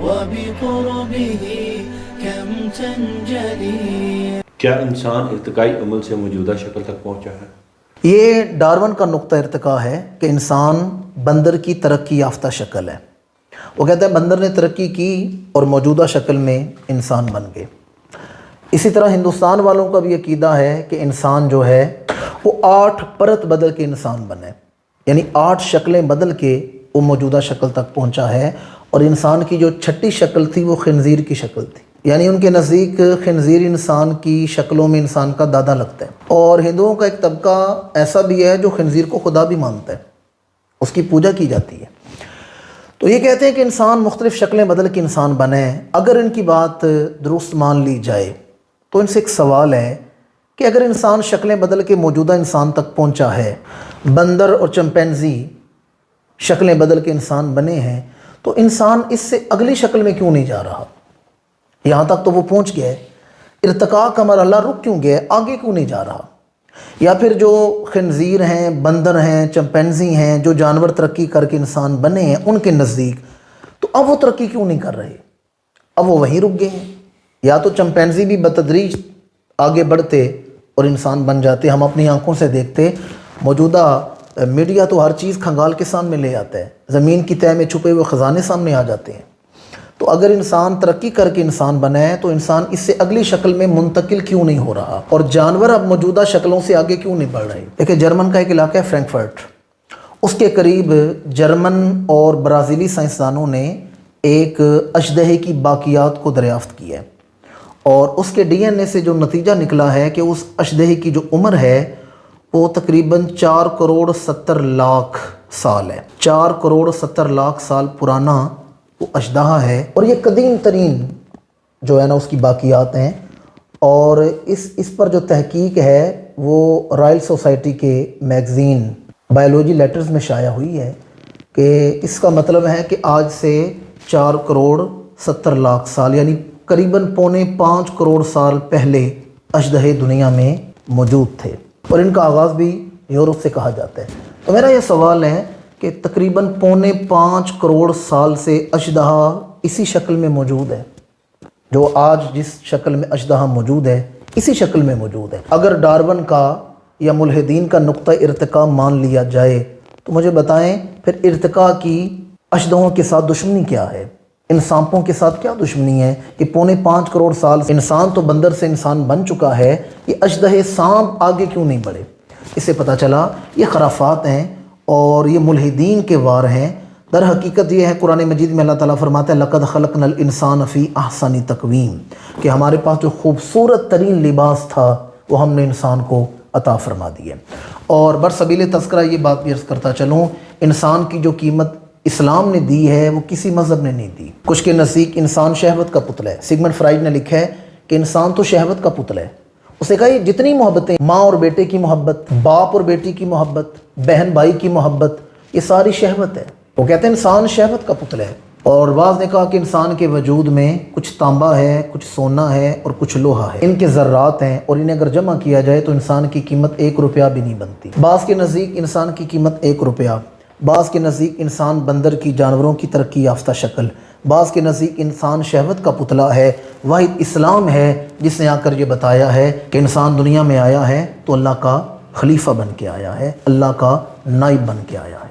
وبقربه كم تنجلي. کیا انسان ارتقائی عمل سے موجودہ شکل تک پہنچا ہے؟ یہ ڈارون کا نقطہ ارتقاء ہے کہ انسان بندر کی ترقی یافتہ شکل ہے. وہ کہتا ہے بندر نے ترقی کی اور موجودہ شکل میں انسان بن گئے. اسی طرح ہندوستان والوں کا بھی عقیدہ ہے کہ انسان جو ہے وہ 8 پرت بدل کے انسان بنے، یعنی 8 شکلیں بدل کے وہ موجودہ شکل تک پہنچا ہے. اور انسان کی جو 6ٹھی شکل تھی وہ خنزیر کی شکل تھی، یعنی ان کے نزدیک خنزیر انسان کی شکلوں میں انسان کا دادا لگتا ہے. اور ہندوؤں کا ایک طبقہ ایسا بھی ہے جو خنزیر کو خدا بھی مانتا ہے، اس کی پوجا کی جاتی ہے. تو یہ کہتے ہیں کہ انسان مختلف شکلیں بدل کے انسان بنے. اگر ان کی بات درست مان لی جائے تو ان سے ایک سوال ہے کہ اگر انسان شکلیں بدل کے موجودہ انسان تک پہنچا ہے، بندر اور چمپینزی شکلیں بدل کے انسان بنے ہیں، تو انسان اس سے اگلی شکل میں کیوں نہیں جا رہا؟ یہاں تک تو وہ پہنچ گیا ہے، ارتقاء کا مرحلہ رک کیوں گیا ہے، آگے کیوں نہیں جا رہا؟ یا پھر جو خنزیر ہیں، بندر ہیں، چمپینزی ہیں، جو جانور ترقی کر کے انسان بنے ہیں ان کے نزدیک، تو اب وہ ترقی کیوں نہیں کر رہے؟ اب وہ وہیں رک گئے ہیں. یا تو چمپینزی بھی بتدریج آگے بڑھتے اور انسان بن جاتے. ہم اپنی آنکھوں سے دیکھتے، موجودہ میڈیا تو ہر چیز کھنگال کے سامنے لے آتا ہے، زمین کی تہہ میں چھپے ہوئے خزانے سامنے آ جاتے ہیں. تو اگر انسان ترقی کر کے انسان بنا ہے تو انسان اس سے اگلی شکل میں منتقل کیوں نہیں ہو رہا؟ اور جانور اب موجودہ شکلوں سے آگے کیوں نہیں بڑھ رہے؟ دیکھیں، جرمن کا ایک علاقہ ہے فرینکفرٹ، اس کے قریب جرمن اور برازیلی سائنسدانوں نے ایک اژدہے کی باقیات کو دریافت کیا ہے، اور اس کے ڈی این اے سے جو نتیجہ نکلا ہے کہ اس اژدہے کی جو عمر ہے وہ تقریباً 4 کروڑ 70 لاکھ سال ہے. 4 کروڑ 70 لاکھ سال پرانا وہ اژدہا ہے، اور یہ قدیم ترین جو ہے نا اس کی باقیات ہیں. اور اس پر جو تحقیق ہے وہ رائل سوسائٹی کے میگزین بایولوجی لیٹرز میں شائع ہوئی ہے کہ اس کا مطلب ہے کہ آج سے 4 کروڑ 70 لاکھ سال یعنی قریباً 4.25 کروڑ سال پہلے اژدہے دنیا میں موجود تھے، اور ان کا آغاز بھی یورپ سے کہا جاتا ہے. تو میرا یہ سوال ہے کہ تقریباً 4.25 کروڑ سال سے اژدہا اسی شکل میں موجود ہے، جو آج جس شکل میں اژدہا موجود ہے اسی شکل میں موجود ہے. اگر ڈارون کا یا ملحدین کا نقطہ ارتقاء مان لیا جائے تو مجھے بتائیں پھر ارتقاء کی اژدہوں کے ساتھ دشمنی کیا ہے؟ ان سانپوں کے ساتھ کیا دشمنی ہے کہ 4.25 کروڑ سال انسان تو بندر سے انسان بن چکا ہے، یہ اژدہے سانپ آگے کیوں نہیں بڑھے؟ اس سے پتہ چلا یہ خرافات ہیں اور یہ ملحدین کے وار ہیں. در حقیقت یہ ہے قرآن مجید میں اللہ تعالیٰ فرماتا ہے لَقَدْ خَلَقْنَا الْإِنسَانَ فِي أَحْسَنِ تَقْوِيمٍ، کہ ہمارے پاس جو خوبصورت ترین لباس تھا وہ ہم نے انسان کو عطا فرما دی ہے. اور برسبیل تذکرہ یہ بات بھی عرض کرتا چلوں، انسان کی جو قیمت اسلام نے دی ہے وہ کسی مذہب نے نہیں دی. کچھ کے نزدیک انسان شہوت کا پتلا ہے. سگمنڈ فرائڈ نے لکھا ہے کہ انسان تو شہوت کا پتلا ہے. اسے کہا یہ جتنی محبتیں، ماں اور بیٹے کی محبت، باپ اور بیٹی کی محبت، بہن بھائی کی محبت، یہ ساری شہوت ہے. وہ کہتے ہیں انسان شہوت کا پتلا ہے. اور بعض نے کہا کہ انسان کے وجود میں کچھ تانبا ہے، کچھ سونا ہے اور کچھ لوہا ہے، ان کے ذرات ہیں، اور انہیں اگر جمع کیا جائے تو انسان کی قیمت 1 روپیہ بھی نہیں بنتی. بعض کے نزدیک انسان کی قیمت 1 روپیہ، بعض کے نزدیک انسان بندر کی، جانوروں کی ترقی یافتہ شکل، بعض کے نزدیک انسان شہوت کا پتلا ہے. واحد اسلام ہے جس نے آ کر یہ بتایا ہے کہ انسان دنیا میں آیا ہے تو اللہ کا خلیفہ بن کے آیا ہے، اللہ کا نائب بن کے آیا ہے.